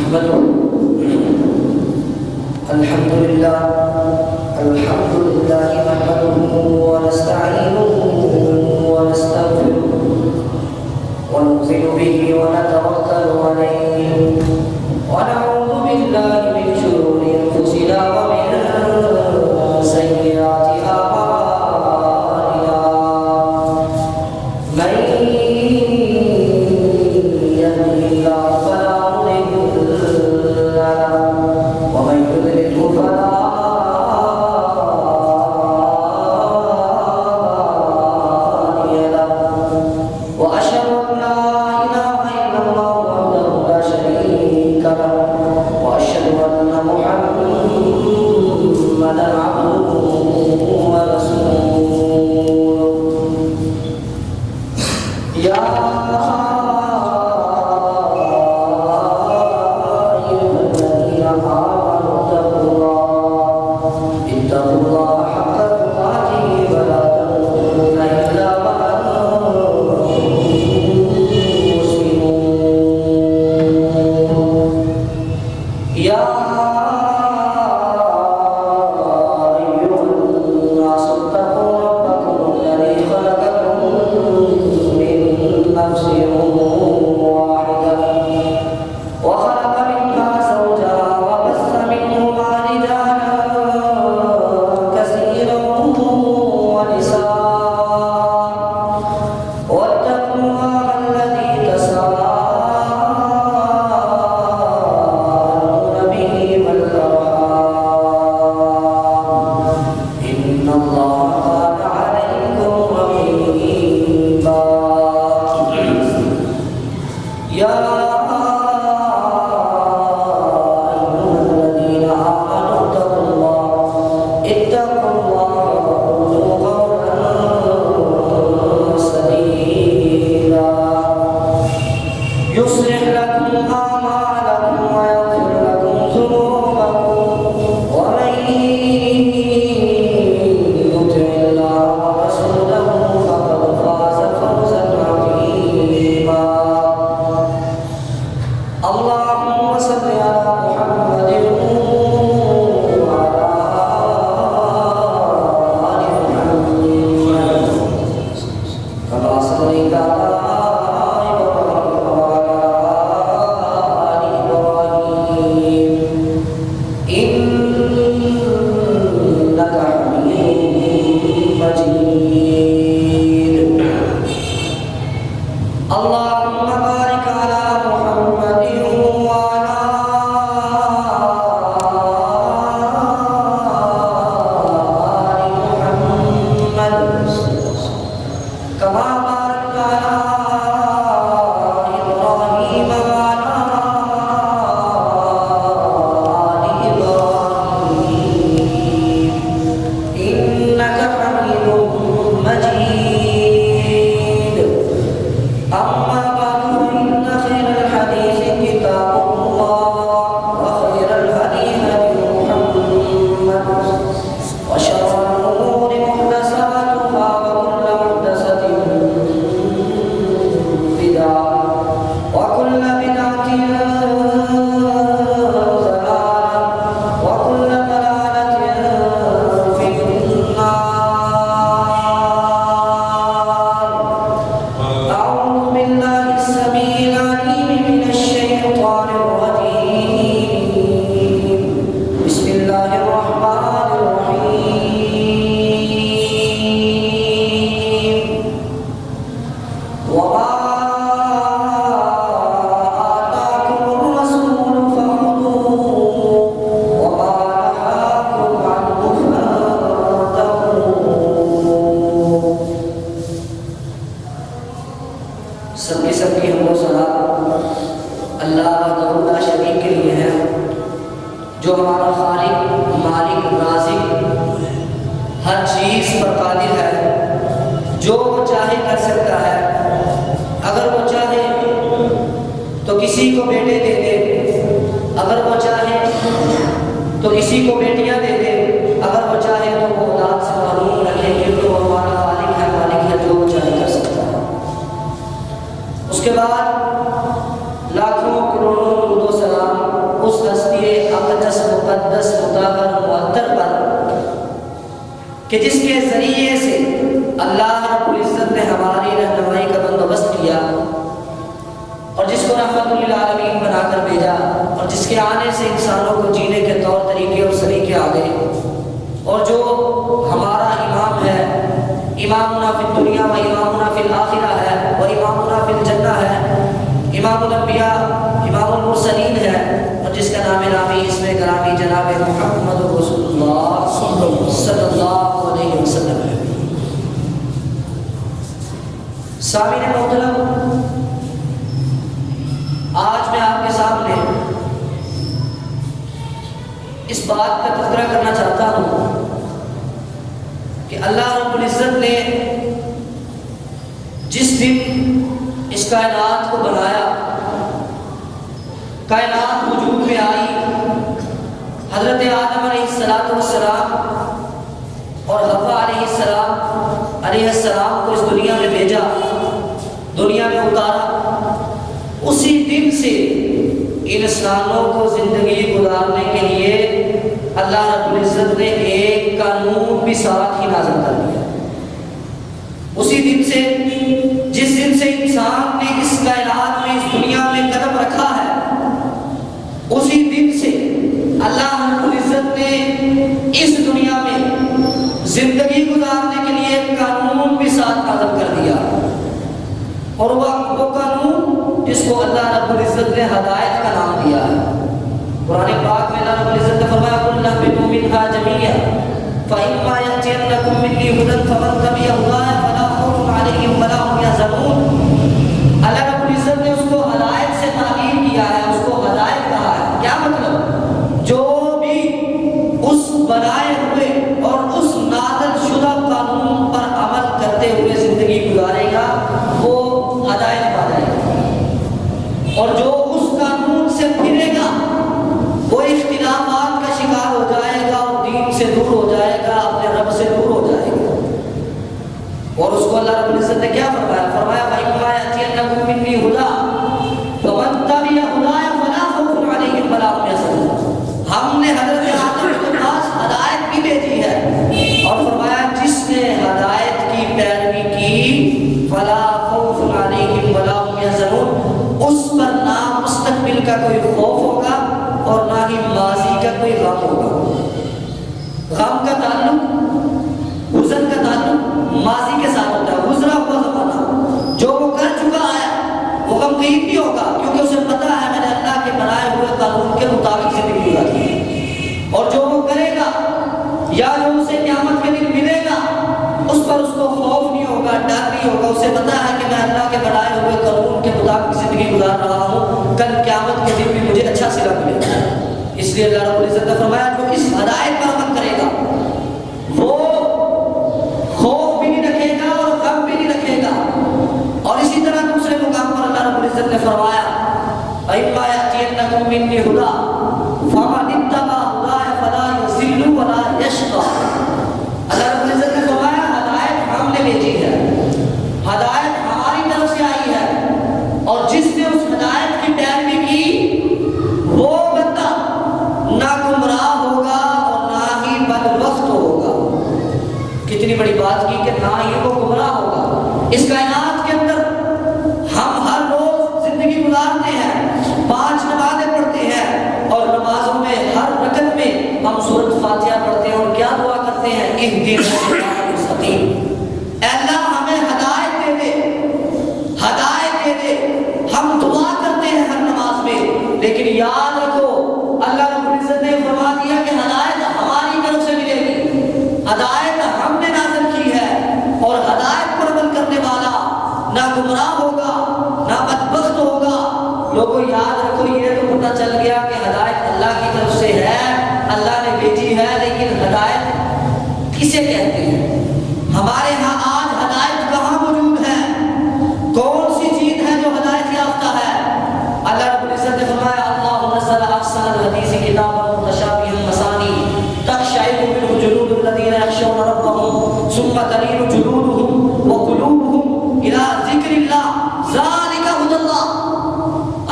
نحمده الحمد لله نحمده ونستعينه ونستغفره ونؤمن به ونتوكل عليه ونعوذ بالله من شرور انفسنا ومن سيئات اعمالنا من يهده الله فلا مضل له ومن يضلل فلا هادي له واشهد ان لا اله الا الله وحده لا شريك له واشهد ان محمدا عبده ورسوله يا اتقوا الله حق تقاته ولا تموتن الا وانتم مسلمون يا ايها الناس اتقوا ربكم الذي خلقكم من نفس واحده وخلق منها زوجها وبث منهما رجالا كثيرا ونساء واتقوا الله الذي تساءلون به والارحام ان الله كان عليكم رقيبا يا اتقوا الله وقولوا قولا سديدا يصلح لكم اعمالكم ويغفر لكم ذنوبكم ومن يطع الله ورسوله فقد فاز فوزا عظيما اللهم صل على محمد كما صليت على إبراهيم وعلى آل إبراهيم إنك حميد مجيد اللهم بارك على محمد وعلى آل محمد كما باركت على إبراهيم وعلى آل إبراهيم إنك حميد مجيد أما بعد فإن خير الحديث كتاب الله وخير الهدي هدي محمد وشر الأمور محدثاتها وكل محدثة بدعة وكل بدعة ضلالة وكل ضلالة في النار أعوذ بالله السميع العليم من الشيطان الرجيم بسم الله الرحمن الرحيم وما آتاكم الرسول فخذوه وما نهاكم عنه فانتهوا سب کی حمد و ثنا اللہ وحدہ لا شریک کے لیے ہے جو ہمارا خالق مالک رازق ہر چیز پر قادر ہے جو وہ چاہے کر سکتا ہے اگر وہ چاہے تو کسی کو بیٹے دے دے اگر وہ چاہے تو کسی کو بیٹیاں دے دے اگر وہ چاہے تو وہ اولاد سے محروم رکھے کیونکہ وہ ہمارا خالق ہے مالک ہے جو وہ چاہے کر سکتا ہے اس کے بعد لاکھوں کروڑوں درود و سلام اس ہستی اقدس مقدس مطہر معطر پر کہ جس کے ذریعے سے اللہ رب العزت نے ہماری رہنمائی کا بندوبست کیا اور جس کو رحمت للعالمین بنا کر بھیجا اور جس کے آنے سے انسانوں کو جینے کے طور طریقے اور سلیقے آ گئے، اور جو ہمارا امام ہے، امامنا فی الدنیا و امامنا فی الآخرہ ہے و امامنا فی الجنہ ہے، امام الانبیاء امام المرسلین ہے، اور جس کا نام نامی اس میں کرامی جناب محمد رسول اللہ صلی اللہ علیہ وسلم ہے۔ سامعین محترم، آج میں آپ کے سامنے اس بات کا تذکرہ کرنا چاہتا ہوں کہ اللہ رب العزت نے جس دن اس کائنات کو بنایا، کائنات وجود میں آئی، حضرت آدم علیہ السلام اور حوا علیہ السلام کو اس دنیا میں بھیجا، دنیا میں اتارا، اسی دن سے انسانوں کو زندگی گزارنے کے لیے اللہ رب العزت نے ایک قانون بھی ساتھ ہی نازل کر دیا۔ اسی دن سے، جس دن سے انسان نے اس کائنات میں اس دنیا میں قدم رکھا ہے، اسی دن سے اللہ رب العزت نے اس دنیا میں زندگی گزارنے کے لیے ایک قانون بھی ساتھ نازل کر دیا، اور وہ قانون جس کو اللہ رب العزت نے ہدایت کا نام دیا ہے۔ قرآن پاک میں اللہ رب العزت نے فرمایا قُلْ اهْبِطُوا مِنْهَا جَمِيعًا فَإِمَّا يَأْتِيَنَّكُم مِّنِّي هُدًى فَمَن تَبِعَ هُدَايَ فَلَا خَوْفٌ عَلَيْهِمْ وَلَا هُمْ يَحْزَنُونَ۔ اللہ رب العزت نے اس کو ہدایت سے تعبیر کیا ہے، اس کو ہدایت کہا ہے۔ کیا مطلب؟ جو بھی اس بنائے ہوئے اور اس نازل شدہ قانون پر عمل کرتے ہوئے زندگی گزارے گا وہ ہدایت پا جائے گا، اور جو اس قانون سے پھرے گا وہ اختلافات کا شکار ہو جائے گا اور دین سے دور ہو جائے گا، اپنے رب سے دور ہو جائے گا۔ اور اس کو اللہ رب العزت نے کیا فرمایا؟ فرمایا فَإِمَّا يَأْتِيَنَّكُم مِّنِّي هُدًى فَمَن تَبِعَ هُدَايَ فَلَا خَوْفٌ عَلَيْهِمْ وَلَا هُمْ يَحْزَنُونَ۔ ہم نے حضرت آدم کے پاس ہدایت بھی بھیجی ہے، اور فرمایا جس نے ہدایت کی پیروی کی فَلَا خَوْفٌ عَلَيْهِمْ وَلَا هُمْ يَحْزَنُونَ، اس پر نہ مستقبل کا کوئی خوف ہوگا اور نہ ہی ماضی کا کوئی غم ہوگا۔ غم کا تعلق، حزن کا تعلق ماضی کے ساتھ ہوتا ہے، گزرا ہوا زمانہ جو وہ کر چکا ہے وہ غمگین نہیں ہوگا، کیونکہ اسے پتا ہے میں نے اللہ کے بنائے ہوئے قانون کے مطابق زندگی گزاری ہے۔ اور جو وہ کرے گا یا جو اسے قیامت کے دن ملے گا اس پر اس کو خوف نہیں ہوگا، ڈر نہیں ہوگا، اسے پتا ہے کہ میں اللہ کے بنائے ہوئے قانون کے مطابق زندگی گزار رہا ہوں، کل قیامت کے دن بھی مجھے اچھا صلہ ملے گا۔ اس لیے اللہ رب العزت نے فرمایا جو اس ہدایت پر عمل کرے گا وہ خوف بھی نہیں رکھے گا اور غم بھی نہیں رکھے گا۔ اور اسی طرح دوسرے مقام پر اللہ رب العزت نے فرمایا فَإِمَّا يَأْتِيَنَّكُم مِّنِّي هُدًى فَمَنِ اتَّبَعَ هُدَايَ فَلَا يَضِلُّ وَلَا يَشْقَىٰ۔ اللہ رب العزت نے فرمایا ہدایت ہم نے بھیجی ہے، ہدایت ہماری طرف سے آئی ہے، اور جس نے اس ہدایت کی پیروی کی وہ بندہ نہ گمراہ ہوگا اور نہ ہی بدبخت ہوگا۔ کتنی بڑی بات کی کہ نہ ہی وہ گمراہ ہوگا۔ اس کائنات کے اندر ہم ہر روز زندگی گزارتے ہیں، 5 نمازیں پڑھتے ہیں، اور نمازوں میں ہر رکعت میں ہم سورۃ فاتحہ پڑھتے ہیں اور کیا دعا کرتے ہیں؟ اہدنا الصراط المستقیم، اے اللہ ہمیں ہدایت دے دے، ہدایت دے دے۔ ہم دعا کرتے ہیں ہر نماز میں، لیکن یاد رکھو اللہ رب العزت نے فرما دیا کہ ہدایت ہماری طرف سے ملے گی، ہدایت ہم نے نازل کی ہے، اور ہدایت پر عمل کرنے والا نہ گمراہ ہوگا نہ بدبخت ہوگا۔ لوگوں یاد رکھو یہ تو پتہ چل گیا کہ ہدایت اللہ کی طرف سے ہے، اللہ نے بھیجی ہے، لیکن ہدایت کسے کہتے ہیں؟ ہمارے ہاں آج ہدایت کہاں موجود ہے؟ کون سی چیز ہے جو ہدایت یافتہ ہے؟ اللہ رب العزت نے فرمایا اللہ نزل احسن الحدیث کتابا متشابہا مثانی تقشعر منہ جلود الذین یخشون ربهم ثم تلین جلودهم وقلوبهم الی ذکر اللہ ذلک ھدی اللہ۔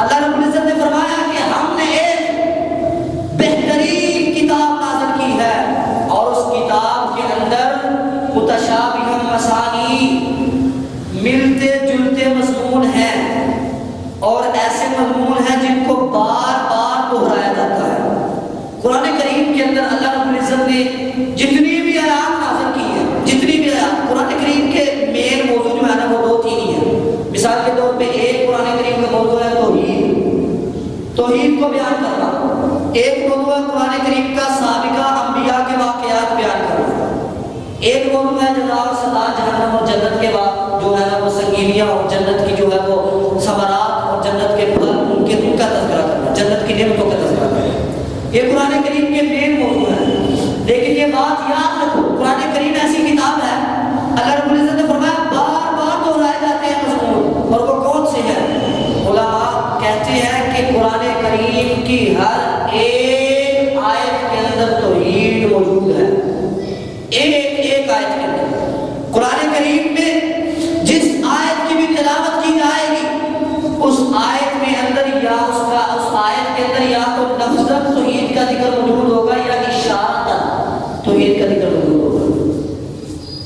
اللہ رب العزت نے فرمایا کہ ہم نے ایک توحید کو بیان کرنا، ایک موضوع ہے قرآن کریم کا سابقہ انبیاء کے واقعات بیان کرنا، ایک موضوع ہے جزا و سزا جہنم اور جنت کے بعد جو ہے نا وہ سنگینیاں اور جنت کی جو ہے وہ ثمرات اور جنت کے پھل ان کا تذکرہ کرنا، جنت کی نعمتوں کا تذکرہ کرنا، یہ قرآن کریم کے مین موضوع ہے۔ لیکن یہ بات یاد رکھو، قرآن کریم ایسی کتاب ہے اللہ رب العزت نے فرمایا بار بار دہرائے جاتے ہیں مضمون، اور وہ کون سے ہیں؟ علماء کہتے ہیں کہ قرآن کریم کی ہر ایک آیت کے اندر توحید موجود ہے، ایک آیت کے اندر۔ قرآن کریم میں جس آیت کی بھی تلاوت کی جائے گی اس آیت میں اندر یا اس آیت کے اندر یا تو لفظاً توحید کا ذکر موجود ہوگا یا اشارتاً توحید کا ذکر موجود ہوگا۔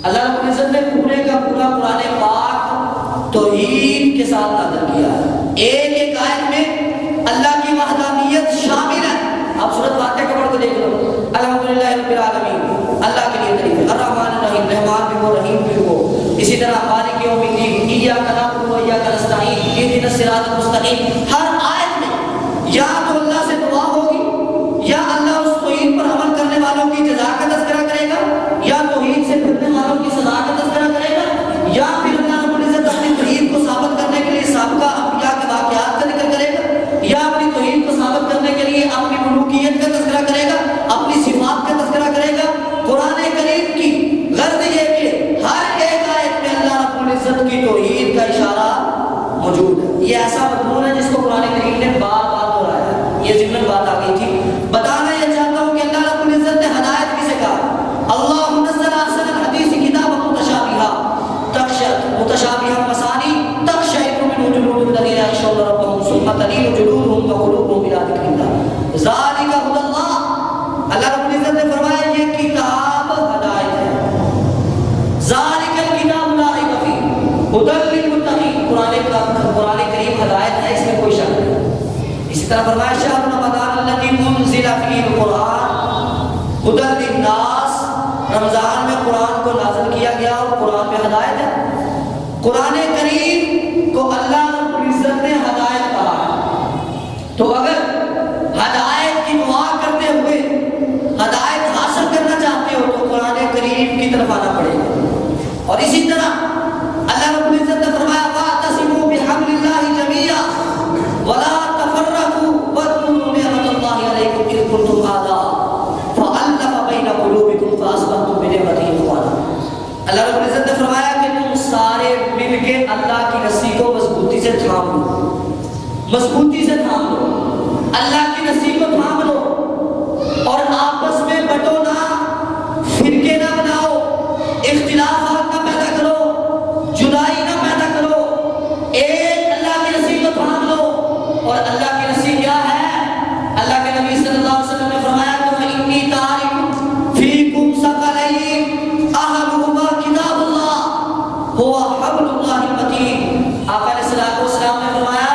اللہ رب العزت نے پورے کا پورا قرآن پاک توحید کے ساتھ نازل کیا ہے، ایک آیت میں اللہ کی وحدانیت شامل ہے۔ آپ سورۃ فاتحہ کا پڑھ کے دیکھ لو، الحمدللہ رب العالمین، اللہ کے لیے تعریف ہے، الرحمن الرحیم، رحمان بھی وہ رحیم بھی وہ، اسی طرح مالک یوم الدین، ایاک نعبد و ایاک نستعین، اہدنا الصراط المستقیم۔ ہر آیت میں یا تو اللہ سے دعا ہوگی یا اللہ اس توحید پر عمل کرنے والوں کی جزا کا تذکرہ کرے گا، یا توحید سے پھرنے والوں کی سزا کا تذکرہ کرے گا، یا پھر اللہ رب العزت اپنی توحید کو ثابت کرنے کے لیے سابقہ انبیاء کے واقعات کا ذکر کرے گا، یا اپنی توحید کو ثابت کرنے کے لیے اپنی ملوکیت کا تذکرہ کرے گا، اپنی صفات کا تذکرہ کرے گا۔ قرآن کریم کی غرض یہ کہ ہر ایک آیت میں اللہ رب العزت کی توحید کا اشارہ موجود ہے۔ یہ ایسا مضمون ہے جس کو قرآن کریم نے بار بار دہرایا ہے۔ یہ ضمن بات آ گئی تھی، بتانا یہ چاہتا ہوں کہ اللہ رب العزت نے ہدایت کسے کہا؟ اللہ نزل احسن الحدیث کتابا متشابہا متشابہا مثانی تقشعر منہ جلود الذین یخشون ربهم ثم تلین جلودهم وقلوبهم الی ذکر اللہ ذالک ھدی اللہ۔ اللہ رب العزت نے فرمایا یہ کتاب ہدایت ہے، ذالک الکتاب لا ریب فیہ ھدی للمتقین۔ قرآن کریم ہدایت ہے، اس میں کوئی شک نہیں۔ اسی طرح فرمایا شہر رمضان الذی انزل فیہ القرآن ھدی للناس، رمضان میں قرآن کو نازل کیا گیا اور قرآن میں ہدایت ہے۔ قرآن کریم کو اللہ رب العزت نے ہدایت کہا ہے، تو اگر ہدایت کی دعا کرتے ہوئے ہدایت حاصل کرنا چاہتے ہو تو قرآن کریم کی طرف آنا پڑے گا۔ اور اسی طرح اللہ رب العزت نے فرمایا وَاعْتَصِمُوا بِحَبْلِ اللَّهِ جَمِيعًا وَلَا تَفَرَّقُوا وَاذْكُرُوا نِعْمَتَ اللَّهِ عَلَيْكُمْ إِذْ كُنتُمْ أَعْدَاءً فَأَلَّفَ بَيْنَ قُلُوبِكُمْ فَأَصْبَحْتُم بِنِعْمَتِهِ إِخْوَانًا۔ اللہ رب العزت نے فرمایا کہ تم سارے مل کے اللہ کی رسی کو مضبوطی سے تھام لو، مضبوطی سے تھام لو، اللہ کی رسی کو تھام لو اور آپس میں بٹو نہ، فرقے نہ بناؤ، اختلافات نہ پیدا کرو، جدائی نہ پیدا کرو، ایک اللہ کی رسی کو تھام لو۔ اور اللہ کی رسی کیا ہے؟ اللہ کے نبی صلی اللہ علیہ وسلم نے فرمایا تو انی تارک فیکم ثقلین احدہما کتاب اللہ هو حبل اللہ المتین۔ آقا علیہ السلام نے فرمایا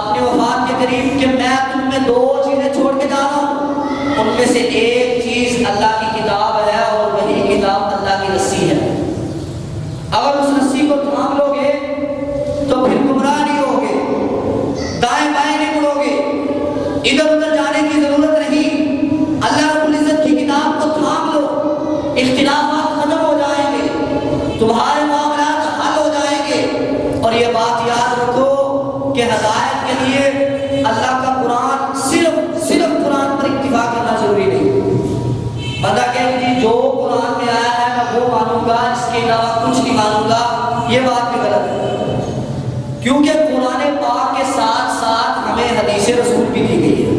اپنی وفات کے قریب کہ میں تم میں دو چیزیں چھوڑ کے جا رہا ہوں، ان میں سے ایک چیز اللہ کی کتاب ہے اور وہی کتاب اللہ کی رسی ہے۔ اگر اس رسی کو تھام لو گے تو پھر گمراہ نہیں ہوگے، دائیں بائیں نہیں مڑو گے، ادھر ادھر جانے کی ضرورت نہیں۔ اللہ رب العزت کی کتاب کو تھام لو، اختلافات ختم ہو جائیں گے، تمہارے معاملات حل ہو جائیں گے۔ اور یہ بات یاد رکھو کہ ہدایت کے لیے اللہ کا قرآن صرف قرآن پر اکتفا کرنا ضروری نہیں۔ بندہ کہے جی جو قرآن میں آیا ہے میں وہ مانوں گا، اس کے علاوہ کچھ نہیں مانوں گا، یہ بات بھی غلط ہے، کیونکہ قرآن پاک کے ساتھ ساتھ ہمیں حدیث رسول بھی دی گئی ہے۔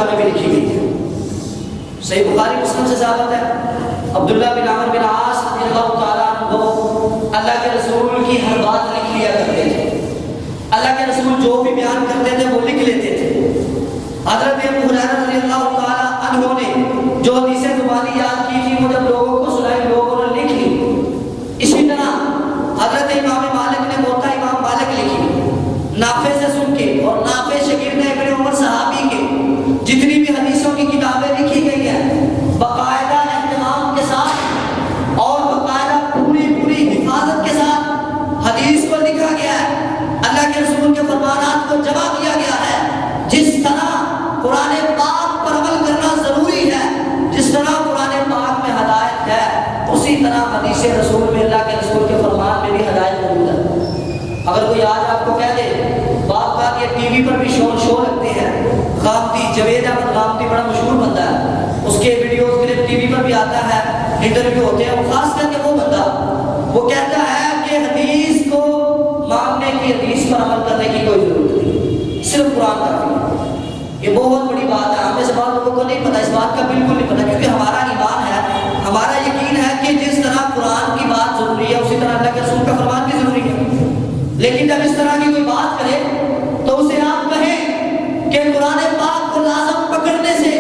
میں بھی لکھی گئی ہے۔ صحیح بخاری مسلم سے ثابت ہے، عبداللہ بن عمرو بن عاص رضی اللہ تعالیٰ عنہ اللہ کے رسول کی ہر بات لکھ لیا کرتے تھے۔ اللہ کے رسول جو بھی بیان کرتے تھے وہ لکھ لیتے تھے۔ حضرت ابو ہریرہ رضی اللہ تعالیٰ عنہ نے جو حدیث زبانی یاد کی تھی وہ جب لوگوں کو سنائی لوگوں نے لکھ لی۔ اسی طرح حضرت امام مالک نے موطا امام مالک لکھی نافع سے سن کے، اور نافع شاگرد ابن عمر صحابی کے جتنی بھی حدیثوں کی کتابیں لکھی گئی ہیں باقاعدہ اہتمام کے ساتھ اور باقاعدہ پوری حفاظت کے ساتھ حدیث کو لکھا گیا ہے، اللہ کے رسول کے فرمانات کو جمع کیا گیا ہے۔ جس طرح قرآن پاک پر عمل کرنا ضروری ہے، جس طرح قرآن پاک میں ہدایت ہے، اسی طرح حدیث رسول میں اللہ کے رسول کے فرمان میں بھی ہدایت موجود ہے۔ اگر کوئی آج آپ کو کہہ دے باپ کا یہ ٹی وی پر بھی شو لگتے ہیں، غامدی جاوید احمد غامدی بڑا مشہور بندہ ہے، اس کے ویڈیوز کلپ ٹی وی پر بھی آتا ہے، انٹرویو ہوتے ہیں، وہ خاص کر کے وہ بندہ وہ کہتا ہے کہ حدیث کو ماننے کی، حدیث پر عمل کرنے کی کوئی ضرورت نہیں، صرف قرآن کافی ہے۔ یہ بہت بڑی بات ہے، ہمیں اس بات لوگوں کو نہیں پتہ، اس بات کا بالکل نہیں پتہ، کیونکہ ہمارا ایمان ہے، ہمارا یقین ہے کہ جس طرح قرآن کی بات ضروری ہے اسی طرح اللہ کے رسول کا فرمان بھی ضروری ہے۔ لیکن جب اس طرح کی کوئی بات کرے تو اسے آپ کہیں کہ قرآن پاک کو لازم پکڑنے سے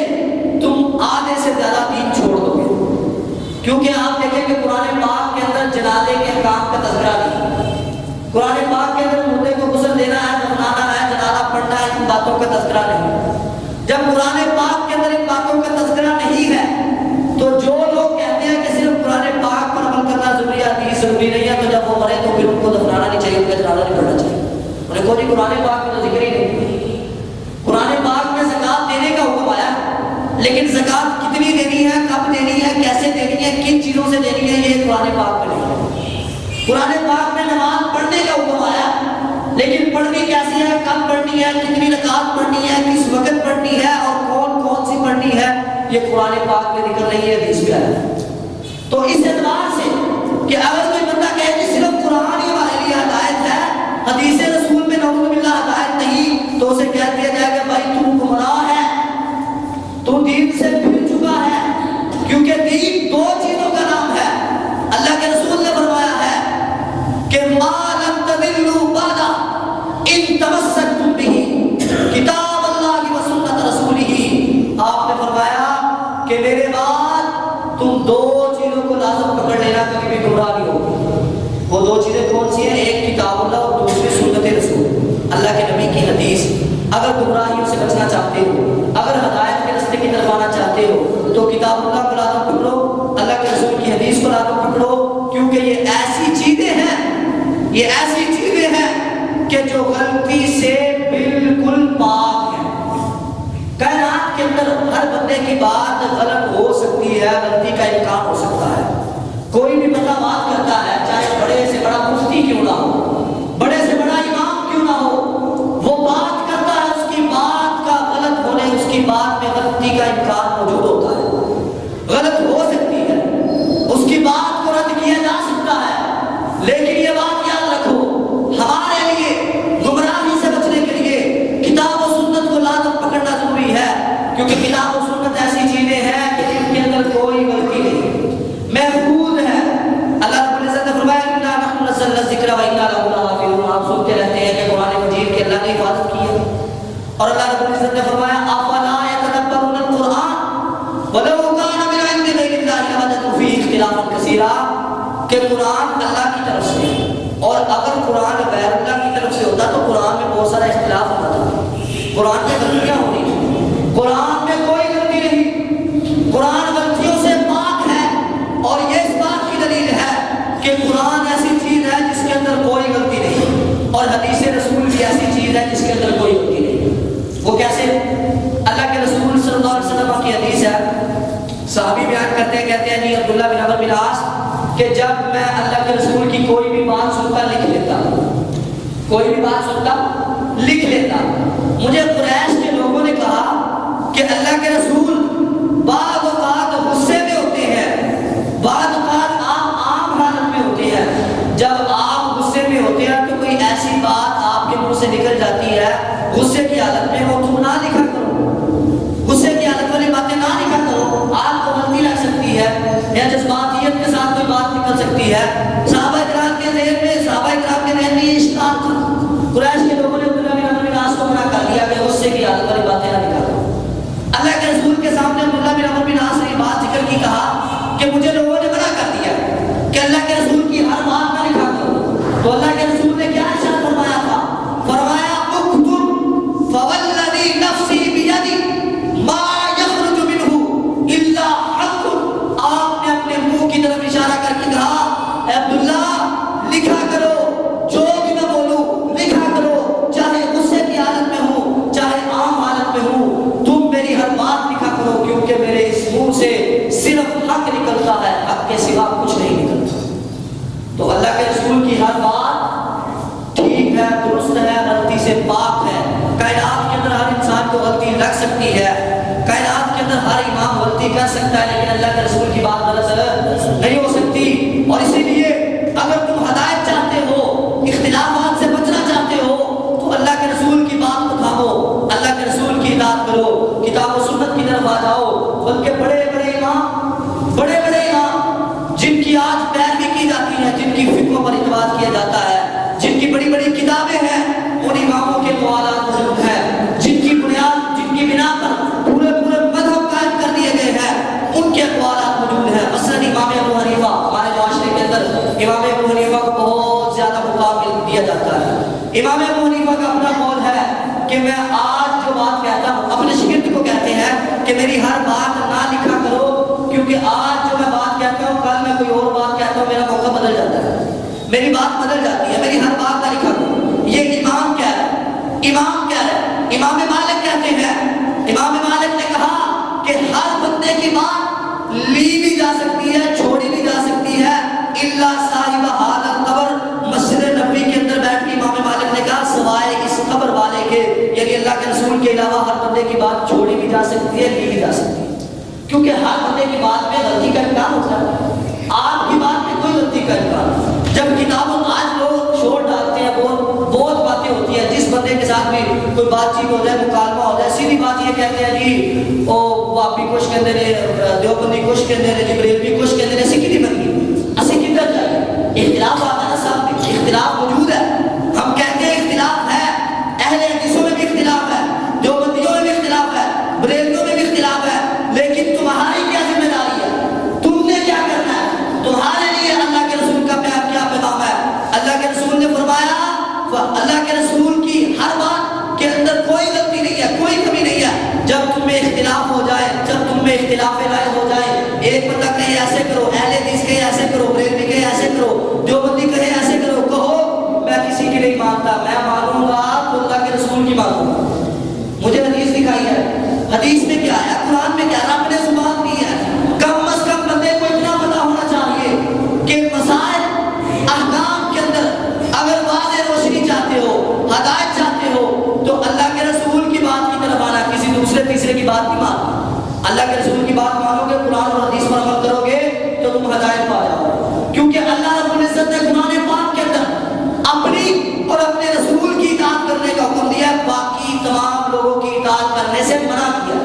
تم آدھے سے زیادہ دین چھوڑ دو گے، کیونکہ آپ دیکھیں کہ قرآن پاک کے اندر جنازے کے احکام کا تذکرہ نہیں، قرآن پاک کے اندر مردے کو غسل دینا ہے، دفنانا ہے، جنازہ پڑھنا ہے، ان باتوں کا تذکرہ نہیں۔ جب قرآن پاک کے اندر ان باتوں کا تذکرہ نہیں ہے تو جو لوگ کہتے ہیں کہ صرف قرآن پاک پر عمل کرنا ضروری ہے، حدیث ضروری نہیں ہے، تو جب وہ مرے تو پھر ان کو دفنانا نہیں چاہیے، ان کا جنازہ نہیں پڑھنا چاہیے۔ انہیں کوئی قرآن پاک میں تو ذکر ہی نہیں۔ قرآن پاک میں زکوٰۃ دینے کا حکم آیا، لیکن زکوٰۃ کتنی دینی ہے، کب دینی ہے، کیسے دینی ہے، کن چیزوں سے دینی ہے، یہ قرآن پاک میں نہیں ہے۔ قرآن پاک میں نماز پڑھنے کا حکم آیا، لیکن پڑھنی کیسی ہے، کب پڑھنی ہے، کتنی رکعت پڑھنی ہے، کس وقت پڑھنی ہے اور کون کون سی پڑھنی ہے، یہ قرآن پاک میں ذکر نہیں ہے، حدیث میں ہے۔ تو اس اعتبار سے کہ اگر کوئی بندہ کہے کہ صرف قرآن ہی ہمارے لیے ہدایت ہے، حدیث رسول میں نعوذ باللہ ہدایت نہیں، تو اسے کہہ دیا جائے کہ بھائی تو گمراہ ہے، تو دین سے بھول چکا ہے، کیونکہ دین دو چیزوں کا نام ہے۔ اللہ کے رسول نے فرمایا ہے کہ ما لم تضلوا بعد ان تمسکتم به کتاب اللہ و سنت رسولہ، آپ نے فرمایا کہ میرے بعد تم دو چیزوں کو لازم پکڑ لینا، کبھی بھی گمراہ نہیں ہوگی۔ وہ دو چیزیں کون سی ہیں؟ ایک کتاب اللہ اور دوسری سنت رسول، اللہ کے نبی کی حدیث۔ اگر گمراہیوں سے بچنا چاہتے ہو، اگر ہدایت کے راستے کی طرف آنا چاہتے ہو تو کتاب اللہ کو لازم پکڑو، اللہ کے رسول کی حدیث کو لازم پکڑو، کیونکہ یہ ایسی چیزیں ہیں، یہ ایسی چیزیں ہیں کہ جو غلطی سے بالکل پاک ہیں۔ کائنات کے اندر ہر بندے کی بات غلط ہو سکتی ہے، غلطی کا امکان ہو سکتا ہے۔ کوئی بھی بندہ بات کرتا ہے، چاہے بڑے سے بڑا مفتی کیوں نہ ہو، بڑے سے بڑا امام کیوں نہ ہو، وہ بات کرتا ہے، اس کی بات کا غلط ہونے، اس کی بات میں غلطی کا امکان موجود ہوتا ہے، غلط ہو سکتی ہے، اس کی بات کو رد کیا جا سکتا ہے، لیکن یہ بات یاد رکھو، ہمارے لیے گمراہی سے بچنے کے لیے کتاب و سنت کو لازم پکڑنا ضروری ہے، کیونکہ کتاب و سنت ایسی چیزیں ہیں کہ جن کے اندر کوئی غلطی نہیں، محفوظ ہے۔ اللہ رب العزت نے فرمایا انا نحن نزلنا الذکر وانا لہ لحافظون، آپ سنتے رہتے ہیں کہ قرآن مجید کے اللہ نے حفاظت کی ہے، اور اللہ رب العزت نے فرمایا افلا یتدبرون القرآن ولو کان من عند غیر اللہ لوجدوا فیہ اختلافا کثیرا، کہ قرآن اللہ کی طرف سے، اور اگر قرآن غیر اللہ کی طرف سے ہوتا تو قرآن میں بہت سارا اختلاف ہوتا تھا، قرآن میں غلطیاں ہونی، قرآن میں کوئی غلطی نہیں، قرآن غلطیوں سے پاک ہے، اور یہ اس بات کی دلیل ہے کہ قرآن ایسی چیز ہے جس کے اندر کوئی غلطی نہیں، اور حدیث رسول بھی ایسی چیز ہے جس کے اندر کوئی غلطی نہیں۔ وہ کیسے؟ اللہ کے رسول صلی اللہ علیہ وسلم کی حدیث ہے، صحابی بیان کرتے ہیں، کہتے ہیں جی عبداللہ بن عمرو بن عاص کہ جب میں اللہ کے رسول کی کوئی بھی بات سنتا لکھ لیتا، کوئی بھی بات سنتا لکھ لیتا، مجھے قریش کے لوگوں نے کہا کہ اللہ کے رسول بعض اوقات غصے میں ہوتے ہیں، بعض اوقات آپ عام حالت میں ہوتے ہیں، جب آپ غصے میں ہوتے ہیں تو کوئی ایسی بات آپ کے منہ سے نکل جاتی ہے غصے کی حالت میں، وہ تم نہ لکھا کرو، غصے سنو کیونکہ میرے اس منہ سے صرف حق نکلتا ہے، حق کے سوا کچھ نہیں نکلتا۔ تو اللہ کے رسول کی ہر بات ٹھیک ہے، درست ہے، غلطی سے پاک ہے۔ کائنات کے اندر ہر انسان کو غلطی لگ سکتی ہے، کائنات کے اندر ہر امام غلطی کر سکتا ہے، لیکن اللہ کے رسول کی بات غلط نہیں ہو سکتی۔ اور اسی لیے اگر تم ہدایت چاہتے ہو، اختلافات سے بچنا چاہتے ہو، تو اللہ کے رسول کی بات کو تھامو، اللہ کے رسول کی اطاعت کرو، کتاب و سنت کی طرف آ جاؤ۔ بلکہ بڑے بڑے امام جن کی آج پیروی کی جاتی ہے، جن کی فقہ پر اعتماد کیا جاتا ہے، جن کی بڑی بڑی کتابیں ہیں، ان اماموں کے قوالات موجود ہیں، جن کی بنا پر پورے مذہب قائم کر دیے گئے ہیں، ان کے قوالات موجود ہیں۔ مثلا امام ابو حنیفہ، ہمارے معاشرے کے اندر امام ابو حنیفہ کو بہت زیادہ مقام دیا جاتا ہے۔ امام ابو حنیفہ کا اپنا قول ہے کہ میں آج جو بات کہتا ہوں، اپنے شاگرد کو کہتے ہیں کہ میری ہر بات نہ لکھا کرو، کیونکہ آج جو میں بات کہتا ہوں کل میں کوئی اور بات کہتا ہوں، میرا موقع بدل جاتا ہے، میری بات بدل جاتی ہے، میری ہر بات نہ لکھا کرو۔ یہ امام کیا ہے؟ امام کیا ہے؟ امام مالک کہتے ہیں، امام مالک نے کہا کہ ہر بندے کی بات لی بھی جا سکتی ہے، چھوڑی بھی جا سکتی ہے، الا صاحب ھذا القبر۔ مسجد نبوی کے اندر بیٹھ کے امام مالک نے کہا سوائے اس قبر والے کے، یعنی اللہ کے رسول کے علاوہ ہر بندے کی بات چھوڑی بھی جا سکتی ہے، لی بھی جا سکتی ہے، کیونکہ ہر بندے کی بات میں غلطی کا امکان ہوتا ہے۔ آپ کی بات میں کوئی غلطی کا امکان نہیں۔ جب کتابوں آج لوگ چھوڑ ڈالتے ہیں، بہت باتیں ہوتی ہیں، جس بندے کے ساتھ بھی کوئی بات چیت ہو جائے، مکالمہ ہو جائے، سیدھی بات یہ کہتے ہیں جی او واپی کچھ کہتے ہیں، دیوبندی کچھ کہتے ہیں، بریلوی کچھ کہتے ہیں، ایسی کتنی بنی، اسی کدھر جائے؟ اختلاف آتا ہے نا صاحب، اختلاف موجود ہے، ہم کہتے ہیں اختلاف ہے، اہل حدیثوں میں بھی اختلاف ہے، دیوبندیوں میں بھی اختلاف ہے، بریلویوں میں بھی اختلاف ہے، لیکن تمہاری کیا ذمہ داری ہے؟ تم نے کیا کرنا ہے؟ تمہارے لیے اللہ کے رسول کا کیا پیغام ہے؟ اللہ کے رسول نے فرمایا، اللہ کے رسول کی ہر بات کے اندر کوئی غلطی نہیں ہے، کوئی کمی نہیں ہے۔ جب تم میں اختلاف ہو جائے، جب تم میں اختلاف رائے ہو جائے، ایک بندہ کہے ایسے کرو، اہل حدیث کہے ایسے کرو، بریلوی کہے ایسے کرو، دیوبندی کہے ایسے کرو، کہو میں کسی کی نہیں مانتا، میں مانوں گا تو اللہ کے رسول کی مانوں گا۔ مجھے حدیث دکھائی ہے، حدیث میں کیا ہے، قرآن میں کیا ہے، رب نے زبان دی ہے، کم از کم بندے کو اتنا پتا ہونا چاہیے کہ مسائل احکام کے اندر اگر واضح روشنی چاہتے ہو، ہدایت چاہتے ہو، تو اللہ کے رسول کی بات کی طرف آنا، کسی دوسرے تیسرے کی بات نہیں ماننا۔ اللہ کے رسول کی بات مانو گے، قرآن اور حدیث پر عمل کرو گے تو تم ہدایت پا جاؤ گے، کیونکہ اللہ رب العزت نے قرآن پاک کے اندر اپنی اور اپنے رسول کی اطاعت کرنے کا حکم دیا، باقی تمام لوگوں کی اطاعت کرنے سے منع کیا۔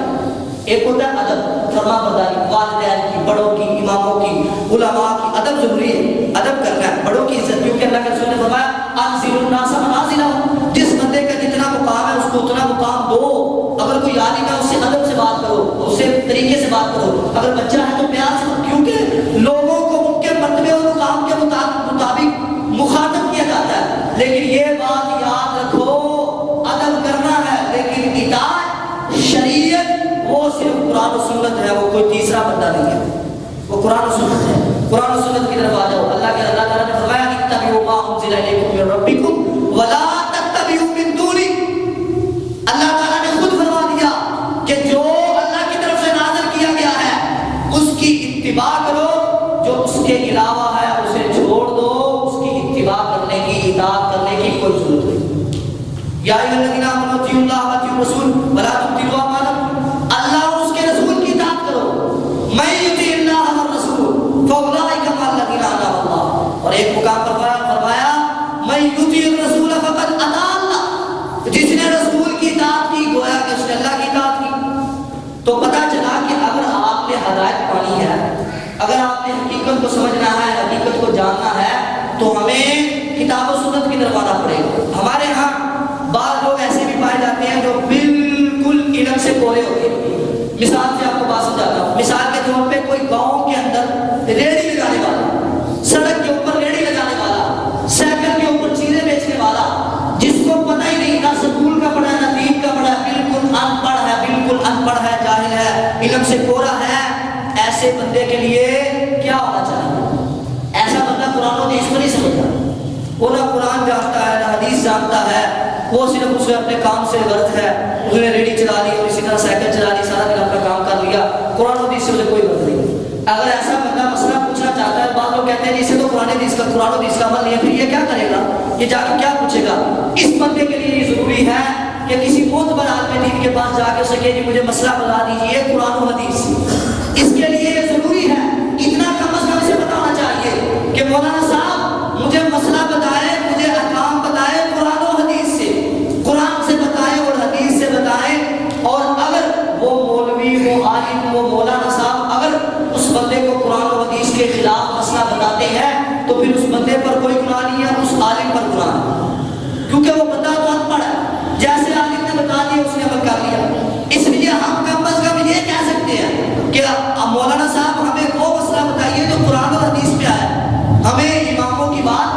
ایک ہوتا ہے ادب، فرما برداری، والدین کی، بڑوں کی، اماموں کی، علماء کی، ادب ضروری ہے، ادب کرنا ہے، بڑوں کی عزت، کیونکہ اللہ کے رسول نے فرمایا انزل الناس منازلهم، جس بندے کا جتنا مقام ہے اس کو اتنا مقام دو۔ اگر کوئی عالم ہے اس سے ادب سے بات کرو، اس سے طریقے سے بات کرو، اگر بچہ ہے تو پیار سے، کیونکہ لوگوں کو ان کے مرتبے اور مقام کے مطابق مخاطب کیا جاتا ہے۔ لیکن یہ بات یاد رکھو، ادب کرنا ہے، لیکن اطاعت شریعت وہ صرف قرآن و سنت ہے، وہ کوئی تیسرا بندہ نہیں ہے، وہ قرآن و سنت ہے۔ قرآن و سنت کی طرف آ جاؤ۔ اللہ تعالیٰ نے فرمایا اتبعوا ما انزل الیکم من ربکم ولا تتبعوا من دونہ۔ اللہ تعالیٰ نے خود فرما دیا کہ جو اللہ کی طرف سے نازل کیا گیا ہے اس کی اتباع کرو، جو اس کے علاوہ ہے اسے چھوڑ دو، اس کی اتباع کرنے کی، اطاعت کرنے کی کوئی ضرورت نہیں۔ یا ایھا الذین آمنوا اطیعوا اللہ واطیعوا الرسول ولا تبطلوا اعمالکم، اللہ اور اس کے رسول کی اطاعت کرو۔ من یطع اللہ والرسول فاولئک مع الذین انعم اللہ، اور ایک مقام پر فرمایا من یطع الرسول فقد اطاع اللہ، جس نے رسول کی اطاعت کی گویا کہ اس نے اللہ کی اطاعت کی۔ تو پتہ چلا کہ اگر آپ نے ہدایت پانی ہے، اگر آپ نے حقیقت کو سمجھنا ہے، حقیقت کو جاننا ہے، تو ہمیں کتاب و سنت کی طرف آنا پڑے گا۔ ہمارے ہاں بعض لوگ ایسے بھی پائے جاتے ہیں جو بالکل علم سے کولے ہوتے ہیں۔ مثال سے آپ کو بات سمجھاتا ہوں، مثال کے طور پہ کوئی گاؤں کے اندر ریڑھی لگانے والا، سڑک کے اوپر ریڑھی لگانے والا، سائیکل کے اوپر چیزیں بیچنے والا، جس کو پتہ ہی نہیں نہ سکول کا پڑھا نہ دین کا پڑھا، بالکل ان پڑھ ہے، بالکل ان پڑھ ہے، جاہل ہے، علم سے کوڑا ہے، ایسے بندے کے لیے کیا ہونا چاہیے؟ ایسا بندہ قرآن و حدیث کو نہیں سمجھتا، وہ نہ قرآن جانتا ہے نہ حدیث جانتا ہے، وہ صرف اسے اپنے کام سے غرض ہے، اس نے ریڑھی چلا لی اور اسی طرح سائیکل چلا لی، سارا دن اپنا کام کر لیا، قرآن و حدیث سے اسے کوئی غرض نہیں. اگر ایسا بندہ مسئلہ پوچھنا چاہتا ہے، بعض لوگ کہتے ہیں اسے تو قرآن و حدیث کا عمل نہیں ہے، پھر یہ کیا کرے گا؟ یہ جا کے کیا پوچھے گا؟ اس بندے کے لیے یہ ضروری ہے کہ کسی معتبر عالم دین کے پاس جا کے اسے کہ جی مجھے مسئلہ بتا دیجیے قرآن و حدیث. اس کے لیے یہ ضروری ہے، اتنا کم از کم اسے بتانا چاہیے کہ مولانا صاحب مجھے مسئلہ بتائے، مجھے احکام بتائے قرآن و حدیث سے، قرآن سے بتائیں اور حدیث سے بتائیں. اور اگر وہ مولوی، وہ عالم، وہ مولانا صاحب اگر اس بندے کو قرآن و حدیث کے خلاف مسئلہ بتاتے ہیں تو پھر اس بندے پر کوئی گناہ نہیں ہے، اس عالم پر گناہ ہے، کیونکہ وہ بندہ تو ان پڑھ ہے. جیسے عالم نے بتا دیا اس نے عمل کر لیا. اس لیے ہم کم از کم یہ کہہ سکتے ہیں کہ مولانا صاحب ہمیں وہ مسئلہ بتائیے جو قرآن و حدیث پہ آیا. ہمیں اماموں کی بات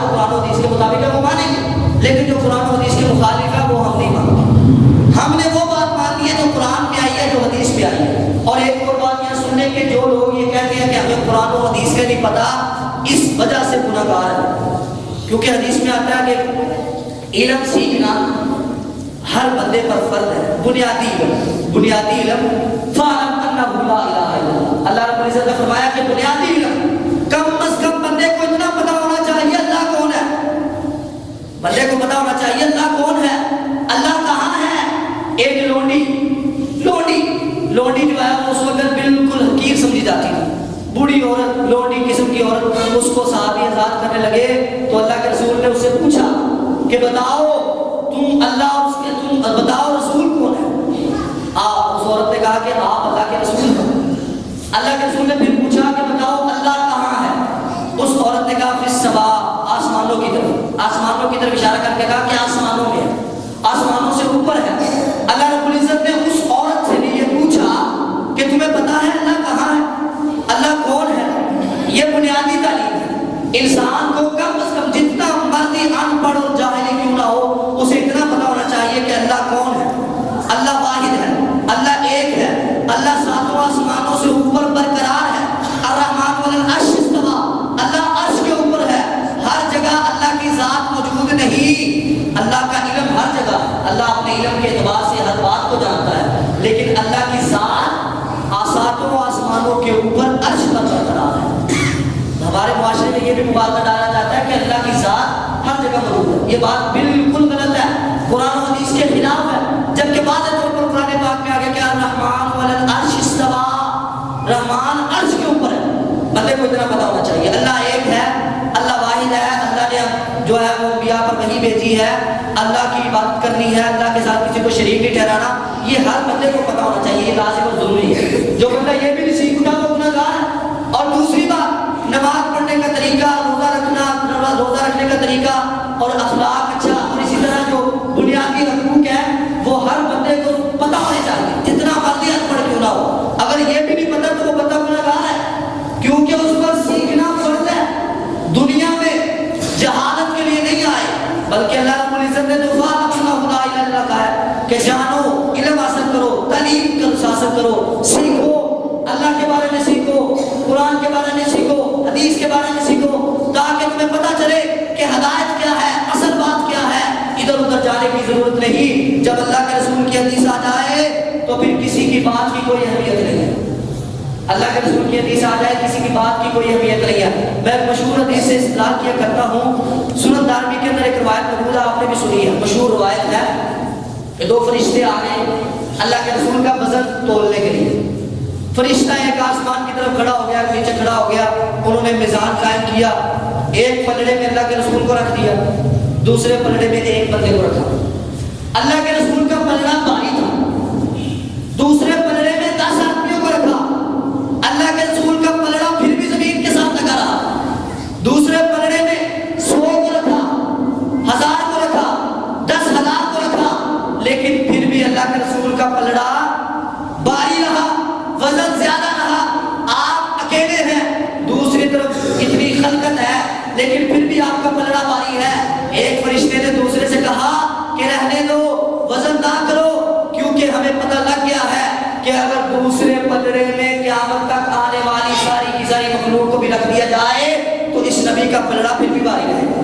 جو قرآن و حدیث کے مطابق ہے وہ مانیں گے، لیکن جو قرآن و حدیث کے مخالف ہے وہ ہم نہیں مانتے. ہم نے وہ بات مانی ہے جو قرآن پہ آئی ہے، جو حدیث پہ آئی ہے. اور ایک اور بات یہاں سننے کے جو لوگ یہ کہتے ہیں کہ ہمیں قرآن و حدیث کا نہیں پتا، اس وجہ سے گناہ گار ہے. کیونکہ حدیث میں آتا ہے کہ علم سیکھنا ہر بندے پر فرض ہے، بنیادی علم فَاعْلَمْ أَنَّهُ لَا إِلَٰهَ إِلَّا اللَّهُ. اللہ رب العزت نے فرمایا کہ بنیادی علم کم از کم بندے کو اتنا پتا ہونا چاہیے اللہ کون ہے. بندے کو پتا ہونا چاہیے اللہ کون ہے، اللہ کہاں ہے. ایک لونڈی جو ہے اس وقت بالکل حقیر سمجھی جاتی تھی، بوڑھی عورت، لونڈی قسم کی عورت. اس کو صحابی آزاد کرنے لگے تو اللہ کے رسول نے اس سے پوچھا کہ بتاؤ بتاؤ رسول کون ہے. اس عورت نے کہا کہ آپ اللہ کے رسول ہیں. اللہ کے رسول نے پھر پوچھا کہ بتاؤ اللہ کہاں ہے. اس عورت نے کہا فی السماء، آسمانوں کی طرف اشارہ کر کے کہا کہ آسمانوں میں ہے، آسمانوں سے اوپر ہے. اللہ رب العزت نے اس عورت سے یہ پوچھا کہ تمہیں پتا ہے اللہ کہاں ہے، اللہ کون ہے. یہ بنیادی تعلیم ہے. انسان کو کم از کم جتنا مرضی ان پڑھ اور جاہل کیوں نہ ہو، اسے اتنا پتا ہونا چاہیے کہ اللہ کون ہے. اللہ واحد ہے، اللہ ایک ہے، اللہ ساتوں آسمانوں سے اوپر برقرار ہے. الرحمن علی العرش استوى، اللہ عرش کے اوپر ہے. ہر جگہ اللہ کی ذات موجود نہیں، اللہ کا علم ہر جگہ. اللہ اپنے علم کے اعتبار سے ہر بات کو جانتا ہے، لیکن اللہ کی ذات ساتوں آسمانوں کے اوپر عرش پر برقرار ہے. ہمارے معاشرے میں یہ بھی مبالغہ ڈالا جاتا ہے کہ اللہ کی ذات ہر جگہ موجود ہے. یہ بات بالکل غلط ہے، قرآن و حدیث کے خلاف ہے. جبکہ بعض طور پر قرآن پاک میں آگے کیا الرحمن علی العرش استوى، رحمان عرش کے اوپر ہے. بندے کو اتنا پتا ہونا چاہیے اللہ ایک ہے، اللہ واحد ہے. اللہ نے جو ہے وہ انبیاء پر وحی بھیجی ہے، اللہ کی عبادت کرنی ہے، اللہ کے ساتھ کسی کو شریک نہیں ٹھہرانا. یہ ہر بندے کو پتا ہونا چاہیے، یہ لازم اور ضروری ہے. جو بندہ یہ بھی نہیں سیکھتا وہ گناہ گار ہے. اور دوسری بات، نماز پڑھنے کا طریقہ، روزہ رکھنے کا طریقہ اور اخلاق اچھا، اور اسی طرح جو بنیادی حقوق ہے وہ ہر بندے کو پتا ہونے چاہیے، جتنا مرضی ان پڑھ کیوں نہ ہو. اگر یہ بھی نہیں پتا تو وہ بندہ گناہ گار ہے، کیونکہ اس پر سیکھنا فرض ہے. دنیا میں جہالت کے لیے نہیں آئے، بلکہ اللہ رب العزت نے تو کہا ہے کہ جانو، علم حاصل کرو، تعلیم حاصل کرو، سیکھو، اللہ کے بارے میں سیکھو، قرآن کے بارے میں سیکھو، حدیث کے بارے میں سیکھو، تاکہ تمہیں پتہ چلے کہ ہدایت کیا ہے، اصل بات کیا ہے. ادھر ادھر جانے کی ضرورت نہیں. جب اللہ کے رسول کی حدیث آ جائے تو پھر کسی کی بات کی کوئی اہمیت نہیں ہے. اللہ کے رسول کی حدیث آ جائے کسی کی بات کی کوئی اہمیت نہیں ہے. میں مشہور حدیث سے استدلال کیا کرتا ہوں. سنن دارمی کے اندر ایک روایت موجود ہے، آپ نے بھی سنی ہے، مشہور روایت ہے کہ دو فرشتے آ گئے اللہ کے رسول کا وزن تولنے کے لیے. فرشتہ ایک آسمان کی طرف کھڑا ہو گیا، نیچے کھڑا ہو گیا. انہوں نے میزان قائم کیا، ایک پلڑے میں اللہ کے رسول کو رکھ دیا، دوسرے پلڑے میں ایک بندے کو رکھا. اللہ کے رسول کا پلڑا بھاری تھا، دوسرے پلڑے میں 10 آدمیوں کو رکھا. اللہ کے رسول کا پلڑا پھر بھی زمین کے ساتھ لگا رہا. دوسرے پلڑے میں 100 کو رکھا، 1000 کو رکھا، 10,000 کو رکھا، لیکن پھر بھی اللہ کے رسول کا پلڑا بھاری رہا، وزن زیادہ رہا. آپ اکیلے ہیں، دوسری طرف اتنی خلقت ہے لیکن پھر بھی آپ کا پلڑا بھاری ہے. ایک فرشتے نے دوسرے سے کہا کہ رہنے دو، وزن نہ کرو، کیونکہ ہمیں پتہ لگ گیا ہے کہ اگر دوسرے پلڑے میں قیامت تک آنے والی ساری کی ساری مخلوق کو بھی رکھ دیا جائے تو اس نبی کا پلڑا پھر بھی بھاری رہے گا.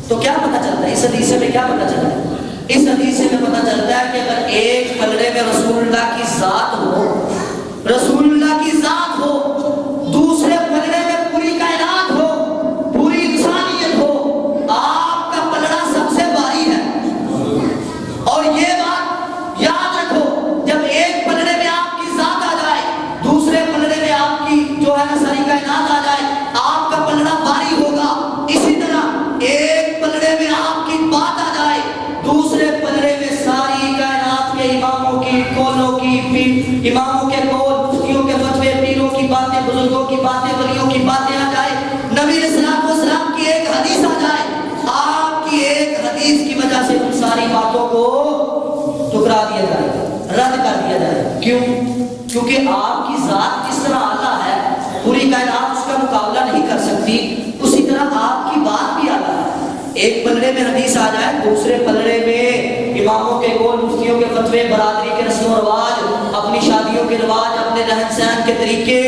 تو کیا پتہ چلتا ہے اس حدیث میں؟ کیا پتہ چلتا ہے؟ اس حدیث سے ہمیں پتہ چلتا ہے کہ اگر ایک پلڑے میں رسول اللہ کی ذات ہو، رسول اللہ کی ذات ہو، دوسرے پلڑے میں پوری کائنات ہو، پوری انسانیت ہو، آپ کا پلڑا سب سے بھاری ہے۔ اور یہ بات یاد رکھو، جب ایک پلڑے میں آپ کی ذات آ جائے، دوسرے پلڑے میں آپ کی جو ہے نا ساری کائنات آ جائے، آپ کا پلڑا بھاری ہوگا۔ اسی طرح ایک پلڑے میں آپ کی بات آ جائے، دوسرے پلڑے میں ساری کائنات کے اماموں کی قولوں کی، اماموں کے قول، مفتیوں کے فتوے، پیروں کی باتیں، بزرگوں کی باتیں، ولیوں کی باتیں آ جائے، نبی علیہ الصلوۃ والسلام کی ایک حدیث آ جائے، آپ کی ایک حدیث کی وجہ سے ان ساری باتوں کو ٹکرا دیا جائے، رد کر دیا جائے۔ کیوں؟ کیونکہ آپ کی ذات جس طرح اعلیٰ ہے، پوری کائنات اس کا مقابلہ نہیں کر سکتی، اسی طرح آپ کی بات بھی اعلیٰ ہے۔ ایک پلڑے میں حدیث آ جائے، دوسرے پلڑے میں اماموں کے قول، مفتیوں کے فتوے، برادری کے رسم و رواج، اپنی شادیوں کے رواج، اپنے رہن سہن کے طریقے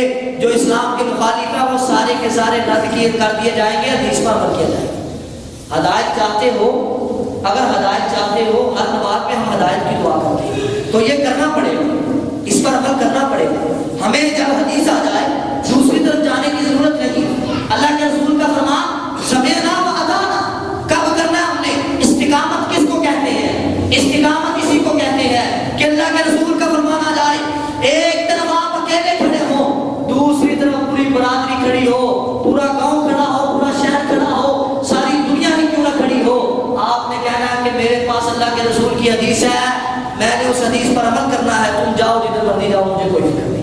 جو اسلام کے مخالف ہیں، وہ سارے کے سارے رد کر دیے جائیں گے، حدیث پر عمل کیا جائے گا۔ ہدایت چاہتے ہو، اگر ہدایت چاہتے ہو، ہر نماز میں ہم ہدایت کی دعا کرتے ہیں، تو یہ کرنا پڑے گا، اس پر عمل کرنا پڑے گا۔ ہمیں جب حدیث آ جائے، دوسری طرف جانے کی ضرورت نہیں۔ اللہ کے رسول کا فرمان سمعنا و اطعنا کب کرنا ہے ہم نے؟ استقامت کس کو کہتے ہیں؟ استقامت اسی کو کہتے ہیں کہ اللہ کے رسول کا فرمان آ جائے، ایک طرف آپ اکیلے کھڑے ہو، دوسری طرف پوری برادری کھڑی ہو، پورا گاؤں کھڑا ہو، پورا شہر کھڑا ہو، ساری دنیا ہی کیوں نہ کھڑی ہو، آپ نے کہنا ہے کہ میرے پاس اللہ کے رسول کی حدیث ہے، میں نے اس حدیث پر عمل کرنا ہے، تم جاؤ جدھر مرضی جاؤ، مجھے کوئی فکر نہیں۔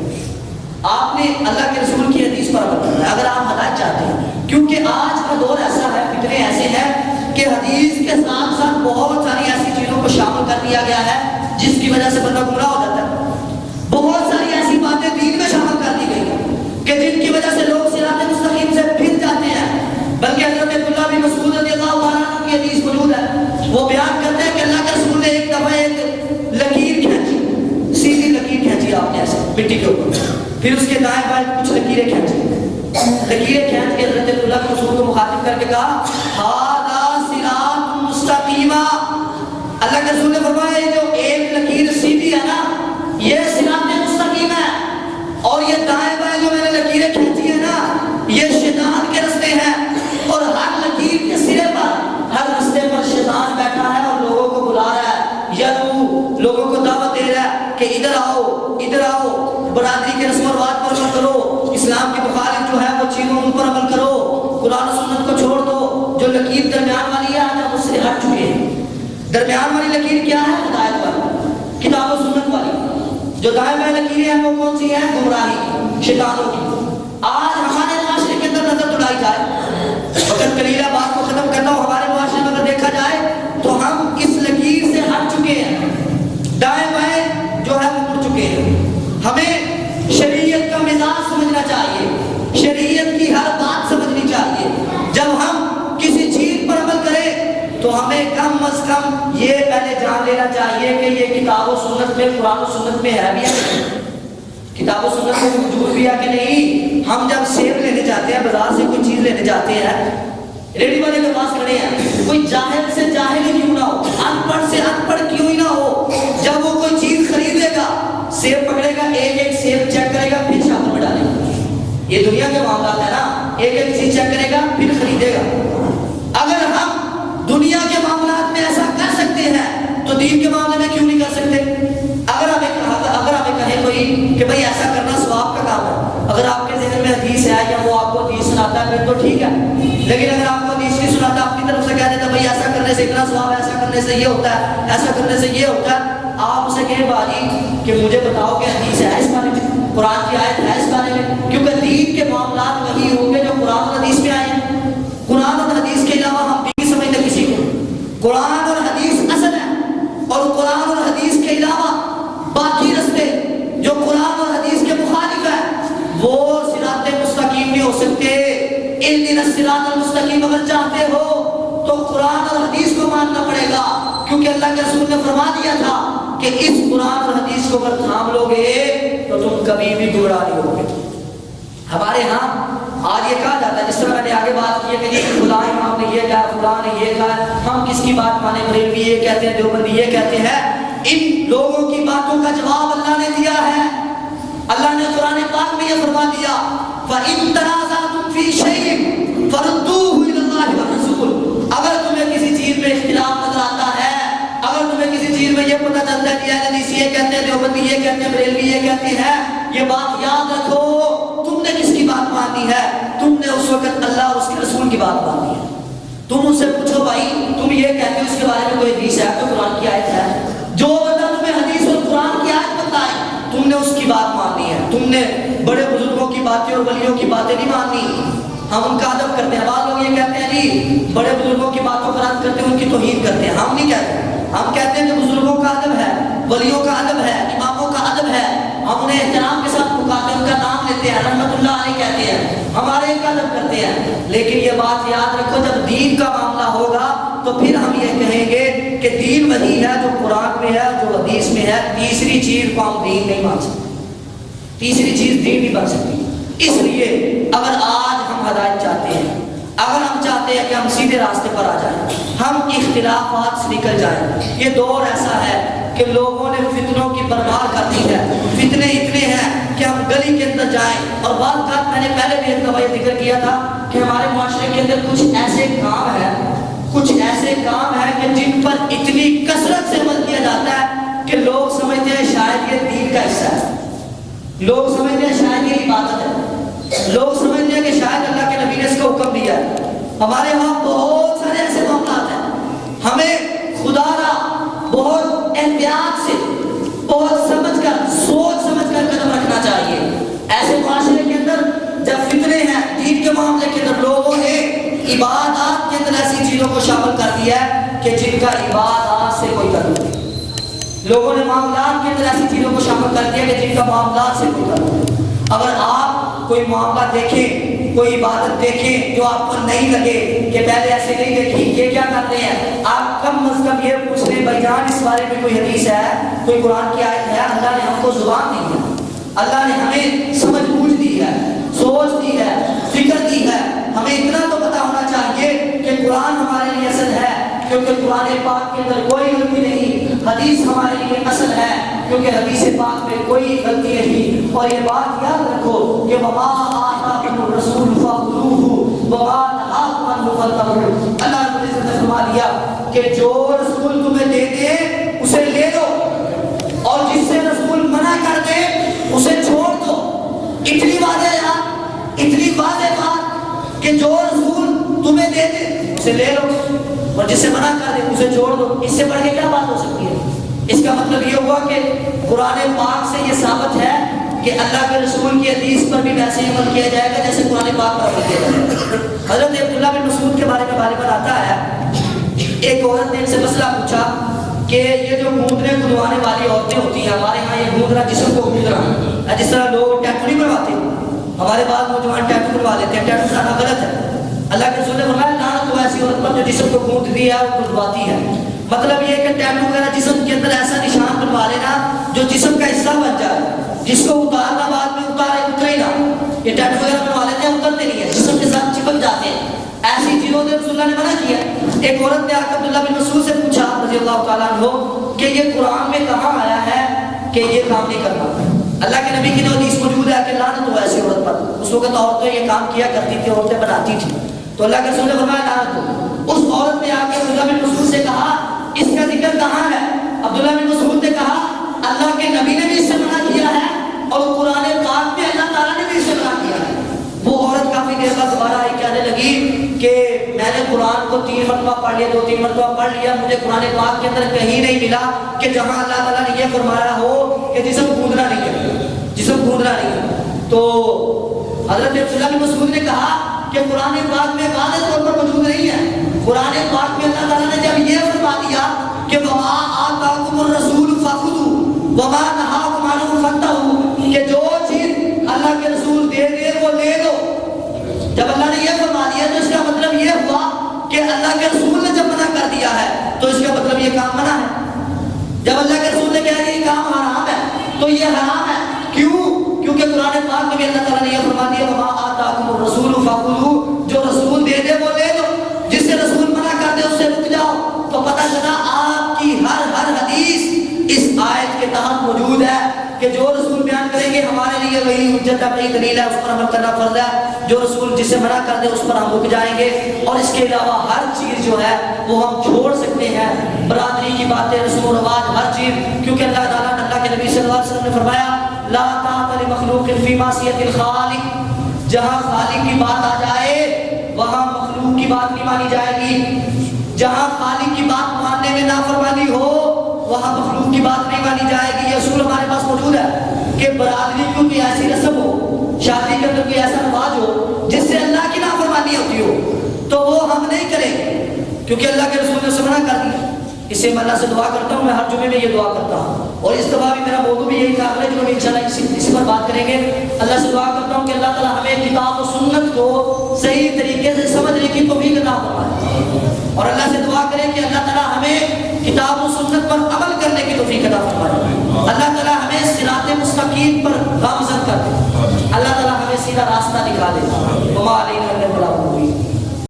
آپ نے اللہ کے رسول کی حدیث پر عمل کرنا ہے اگر آپ ہدایت چاہتے ہیں، کیونکہ آج کا دور ایسا ہے، فتنے ایسے ہیں کہ حدیث کے ساتھ ساتھ بہت ساری ایسی چیزوں کو شامل کر دیا گیا ہے جس کی وجہ سے بندہ گمراہ ہو جاتا ہے۔ بہت ساری ایسی باتیں دین میں شامل کر دی گئی ہیں کہ جن کی وجہ سے لوگ صراط مستقیم سے پھر جاتے ہیں۔ بلکہ حضرت عبداللہ بن مسعود رضی اللہ عنہ کی حدیث موجود ہے، وہ بیان کرتے ہیں کہ اللہ کے رسول نے ایک دفعہ ایک لکیر کھینچی، سیدھی لکیر کھینچی آپ نے ایسے مٹی کے اوپر، پھر اس کے دائیں بائیں کچھ لکیریں کھینچی، لکیریں کھینچ کے حضرت عبداللہ بن مسعود کو مخاطب کر کے کہا ھذا صراط مستقیم۔ اللہ کے رسول نے فرمایا جو ایک لکیر سیدھی ہے نا، یہ صراط مستقیم ہے، اور یہ دائیں بائیں جو میں نے لکیریں کھینچی ہیں نا، یہ شیطان کے رستے ہیں، اور ہر لکیر کے سرے پر، ہر رستے پر شیطان بیٹھا ہے اور لوگوں کو بلا رہا ہے، یدعو، لوگوں کو دعوت دے رہا ہے کہ ادھر آؤ، ادھر آؤ، برادری کے رسم و رواج پر عمل کرو، اسلام کی مخالف جو ہے وہ چیزوں ان پر عمل کرو، قرآن و سنت کو چھوڑ دو۔ جو لکیر درمیان والی ہے آج ہم اس سے ہٹ چکے ہیں۔ درمیان والی لکیر کیا ہے؟ ہدایت والی، کتاب و سنت والی۔ جو دائیں بائیں لکیریں ہیں وہ کون سی ہیں؟ گمراہی، شیطانوں کی۔ آج ہمارے معاشرے کے اندر نظر دوڑائی جائے، وقت قلیلہ بات کو ختم کرتا ہوں، ہمارے معاشرے میں اگر دیکھا جائے تو ہم اس لکیر سے ہٹ چکے ہیں، دائیں بائیں جو ہے وہ مڑ چکے ہیں۔ ہمیں شریعت کا مزاج سمجھنا چاہیے، شریعت کی ہر بات سمجھنی چاہیے۔ جب ہم کسی چیز پر عمل کریں تو ہمیں کم از کم یہ پہلے جان لینا چاہیے کہ یہ کتاب و سنت میں، قرآن و سنت میں ہے بھی ہے، کتاب و سنت میں موجود بھی ہے کہ نہیں۔ ہم جب سیب لینے جاتے ہیں، بازار سے کوئی چیز لینے جاتے ہیں، ریڈی والے کے پاس کھڑے ہیں، کوئی جاہل سے جاہل ہی کیوں نہ ہو، ان پڑھ سے ان پڑھ کیوں ہی نہ ہو، جب وہ کوئی چیز خریدے گا، سیب پکڑے گا، ایک ایک سیب چیک کرے گا، پھر شاپر میں ڈالے گا۔ یہ دنیا کے معاملات ہے نا، ایک ایک چیز چیک کرے گا پھر خریدے گا۔ اگر ہم دنیا کے معاملات میں ایسا کر سکتے ہیں تو دین کے معاملے میں کیوں نہیں کر سکتے؟ اگر ہمیں کہے کوئی کہ بھائی ایسا کرنا ثواب کا کام ہے، اگر آپ کے ذہن میں حدیث ہے یا وہ آپ کو حدیث سناتا ہے پھر تو ٹھیک ہے، لیکن اگر آپ کو حدیث نہیں سناتا، اپنی طرف سے کہہ دیتا بھائی ایسا کرنے سے اتنا ثواب ہے، ایسا کرنے سے یہ ہوتا ہے، ایسا کرنے سے یہ ہوتا ہے، آپ اسے کہیں باجی کہ مجھے بتاؤ کہ حدیث ہے اس بارے میں، قرآن کی آیت ہے اس بارے میں، کیونکہ دین کے معاملات وہی ہوں گے جو قرآن اور حدیث میں آئے ہیں۔ قرآن اور حدیث کے علاوہ ہم بھی سمجھتے کسی کو، قرآن اور حدیث اصل ہے، اور قرآن اور حدیث کے علاوہ باقی رستے جو قرآن اور حدیث کے مخالف ہیں وہ صراط مستقیم نہیں ہو سکتے۔ اہدنا الصراط المستقیم اگر چاہتے ہو تو قرآن اور حدیث کو ماننا پڑے گا، کیونکہ اللہ کے رسول نے فرما دیا تھا کہ اس قرآن اور حدیث کو اگر تھام لو گے تو تم کبھی بھی گمراہ نہیں ہوگے۔ ہمارے ہاں آج یہ کہا جاتا ہے، جس طرح میں نے آگے بات کی ہے کہ فلاں امام نے یہ کہا، فلاں نے یہ کہا، ہم کس کی بات مانے؟ بریلوی یہ کہتے ہیں، دیوبندی یہ کہتے ہیں۔ ان لوگوں کی باتوں کا جواب اللہ نے دیا ہے۔ اللہ نے قرآن پاک میں یہ فرما دیا فَإِن تَنَازَعْتُمْ فِي شَيْءٍ فَرُدُّوهُ إِلَى اللَّهِ وَالرَّسُولِ۔ اگر تمہیں کسی چیز میں اختلاف نظر آتا ہے، اگر تمہیں کسی چیز میں یہ پتہ چلتا ہے کہ اہل حدیث یہ کہتے ہیں، دیوبندی یہ کہتے ہیں، بریلوی یہ کہتے ہیں، یہ بات یاد رکھو، تم نے کس کی بات ماننی ہے؟ تم نے اس وقت اللہ اور اس کے رسول کی بات ماننی ہے۔ تم ان سے پوچھو بھائی تم یہ کہتے ہو اس کے بارے میں کوئی حدیث ہے تو قرآن کی آیت ہے؟ جو بندہ تمہیں حدیث اور قرآن کی آیت بتائے تم نے اس کی بات ماننی ہے۔ تم نے بڑے بزرگوں کی باتیں اور ولیوں کی باتیں نہیں ماننی۔ ہم ان کا ادب کرتے ہیں، بعض لوگ یہ کہتے ہیں جی بڑے بزرگوں کی باتوں پر رد کرتے ہیں، ان کی توہین کرتے ہیں۔ ہم نہیں کہتے، ہم کہتے ہیں کہ بزرگوں کا ادب ہے، ولیوں کا ادب ہے، اماموں کا ادب ہے، ہم انہیں احترام کے ساتھ پکارتے ہیں، ان کا نام لیتے ہیں، رحمت اللہ علیہ کہتے ہیں، ہمارے ان کا ادب کرتے ہیں۔ لیکن یہ بات یاد رکھو جب دین کا معاملہ ہوگا تو پھر ہم یہ کہیں گے کہ دین وہی ہے جو قرآن میں ہے، جو حدیث میں ہے۔ تیسری چیز کو ہم دین نہیں مان سکتے، تیسری چیز دین نہیں بن سکتی۔ اس لیے اگر آج ہم ہدایت چاہتے ہیں، اگر ہم چاہتے ہیں کہ ہم سیدھے راستے پر آ جائیں، ہم اختلافات سے نکل جائیں۔ یہ دور ایسا ہے کہ لوگوں نے فتنوں کی پرواہ کر دی ہے، فتنے اتنے ہیں کہ ہم گلی کے اندر جائیں، اور بات میں نے پہلے بھی ایک دفعہ ذکر کیا تھا کہ ہمارے معاشرے کے اندر کچھ ایسے کام ہیں، کچھ ایسے کام ہیں کہ جن پر اتنی کثرت سے عمل کیا جاتا ہے کہ لوگ سمجھتے ہیں شاید یہ دین کا حصہ ہے، لوگ سمجھتے ہیں شاید یہ عبادت ہے، لوگ سمجھتے ہیں کہ شاید اللہ کے نبی نے اس کا حکم دیا ہے۔ ہمارے وہاں بہت سارے ایسے معاملات ہیں، ہمیں خدا را بہت احتیاط سے، بہت سمجھ کر، سوچ سمجھ کر قدم رکھنا چاہیے۔ ایسے معاشرے کے اندر جب فتنے ہیں دین کے معاملے کے اندر، لوگوں نے عبادات کے اندر ایسی چیزوں کو شامل کر دیا ہے کہ جن کا عبادات سے کوئی تعلق نہیں۔ لوگوں نے معاملات کے اندر ایسی چیزوں کو شامل کر دیا کہ جن کا معاملات سے کوئی تعلق نہیں۔ اگر آپ کوئی معاملہ دیکھیں، کوئی عبادت دیکھیں جو آپ کو نہیں لگے کہ پہلے ایسے نہیں دیکھی، یہ کیا کرتے ہیں، آپ کم از کم یہ پوچھ لیں بھائی جان اس بارے میں کوئی حدیث ہے، کوئی قرآن کی آیت ہے؟ اللہ نے ہم کو زبان دی ہے، اللہ نے ہمیں سمجھ بوجھ دی ہے، سوچ دی ہے، فکر دی ہے۔ ہمیں اتنا تو پتا ہونا چاہیے کہ قرآن ہمارے لیے اصل ہے کیونکہ قرآن پاک کے اندر کوئی غلطی نہیں، حدیث ہمارے لیے اصل ہے کیونکہ حدیث پاک میں کوئی غلطی نہیں۔ اور یہ بات یاد رکھو کہ وما آتاکم الرسول فخذوہ وما نہاکم عنہ فانتہوا۔ اللہ رب العزت نے فرما دیا کہ جو رسول تمہیں دے دے اسے لے لو، اور جس سے رسول منع کر دے اسے چھوڑ دو۔ اتنی واضح بات، اتنی واضح بات کہ جو رسول تمہیں دے دے اسے لے لو، اور جس سے منع کر دے اسے چھوڑ دو۔ اس سے بڑھ کے کیا بات ہو سکتی ہے؟ اس کا مطلب یہ ہوا کہ قرآن پاک سے یہ ثابت ہے کہ اللہ کے رسول کی حدیث پر بھی ویسے عمل کیا جائے گا جیسے قرآن پاک پر عمل کیا جائے گا۔ حضرت عبداللہ بن مسعود کے بارے میں غالباً آتا ہے، ایک عورت نے ان سے مسئلہ پوچھا کہ یہ جو گوندنے گدوانے والی عورتیں ہوتی ہیں، ہمارے یہاں یہ گوندنا جسم کو گوندنا، جس طرح لوگ ٹیٹو نہیں بنواتے، ہمارے بعض نوجوان ٹیٹو بنوا لیتے ہیں، ٹیٹو بنانا غلط ہے۔ اللہ کے رسول نے فرمایا لعنت ہو ایسی عورت پر جو جسم کو گوندتی ہے اور گدواتی ہے۔ مطلب یہ کہ ٹیٹو وغیرہ جسم کے اندر ایسا نشان بنوا لینا جو جسم کا حصہ بن جائے، جس کو اتارنا بعد میں اترے ہی نہ۔ یہ ٹیٹو وغیرہ بنوا لیتے ہیں، اترتے نہیں ہیں، جسم کے ساتھ چپک جاتے ہیں، ایسی چیزوں سے رسول اللہ نے منع کیا۔ ایک عورت نے آ کر عبداللہ بن مسعود سے پوچھا رضی اللہ تعالیٰ عنہ کہ یہ قرآن میں کہاں آیا ہے کہ یہ کام نہیں کرنا؟ اللہ کے نبی کی جو حدیث موجود ہے کہ لعنت ہو ایسی عورت پر۔ اس وقت عورتیں یہ کام کیا کرتی تھی، عورتیں بناتی تھی، تو اللہ کے رسول نے فرمایا لعنت ہو۔ اس عورت نے آ کے عبداللہ بن مسعود سے کہا اس کا ذکر کہاں ہے؟ عبداللہ بن مسعود نے کہا اللہ کے نبی نے بھی اس سے منع کیا ہے اور قرآن پاک میں اللہ تعالیٰ نے بھی اس سے منع کیا ہے۔ وہ عورت کافی دیر بعد دوبارہ آئی، کہنے لگی کہ میں نے قرآن کو 3 مرتبہ پڑھ لیا، 2-3 مرتبہ پڑھ لیا، مجھے قرآن پاک کے اندر کہیں نہیں ملا کہ جہاں اللہ تعالیٰ نے یہ فرمایا ہو کہ جسم گوندنا نہیں ہے، جسم گوندنا نہیں ہے۔ تو حضرت عبداللہ بن مسعود نے کہا کہ قرآن پاک میں واضح طور پر موجود نہیں ہے۔ قرآن پاک میں اللہ تعالیٰ نے جب یہ فرما دیا کہ وما آتاکم الرسول فخذوہ وما نہاکم عنہ فانتہوا، کہ جو چیز اللہ کے رسول دے دے وہ لے لو، جب اللہ نے یہ فرما دیا تو اس کا مطلب یہ ہوا کہ اللہ کے رسول نے جب منع کر دیا ہے تو اس کا مطلب یہ کام منع ہے۔ جب اللہ کے رسول نے کہا کہ یہ کام حرام ہے تو یہ حرام ہے، کیوں؟ کیونکہ قرآن پاک میں بھی اللہ تعالیٰ نے یہ فرما دیا وما آتاکم الرسول فخذوہ، جو رسول دے دے وہ لے لو، جس سے رسول منع کر دے اس سے رک جاؤ۔ بیان کریں گے ہمارے لیے وہی حجت ہے، وہی دلیل ہے، اس پر عمل کرنا فرض ہے۔ جو رسول جسے منع کر دے اس پر ہم رک جائیں گے، اور اس کے علاوہ ہر چیز جو ہے وہ ہم چھوڑ سکتے ہیں، برادری کی باتیں، رسم و رواج، ہر چیز، کیونکہ اللہ تعالیٰ نے، اللہ کے نبی صلی اللہ علیہ وسلم نے فرمایا لا طاعۃ لمخلوق فی معصیۃ الخالق، جہاں خالق کی بات آ جائے وہاں مخلوق کی بات نہیں مانی جائے گی، جہاں خالق کی بات ماننے میں نافرمانی ہو وہاں مخلوق کی بات نہیں مانی جائے گی۔ یہ اصول ہمارے پاس موجود ہے کہ برادری کی کوئی ایسی رسم ہو، شادی کے اندر کوئی ایسا رواج ہو جس سے اللہ کی نافرمانی ہوتی ہو تو وہ ہم نہیں کریں گے، کیونکہ اللہ کے رسول نے اسے منع کر دیا۔ اس سے میں اللہ سے دعا کرتا ہوں، میں ہر جمعے میں یہ دعا کرتا ہوں، اور اس دفعہ بھی میرا موضوع بھی یہی تھا، اگلے جمعے میں انشاءاللہ اسی پر بات کریں گے۔ اللہ سے دعا کرتا ہوں کہ اللہ تعالیٰ ہمیں کتاب و سنت کو صحیح طریقے سے سمجھنے کی توفیق عطا فرمائے، اور اللہ سے دعا کریں کہ اللہ تعالیٰ ہمیں کتاب و سنت پر عمل کرنے کی توفیق عطا فرمائے، اللہ تعالیٰ ہمیں صراط مستقیم پر گامزن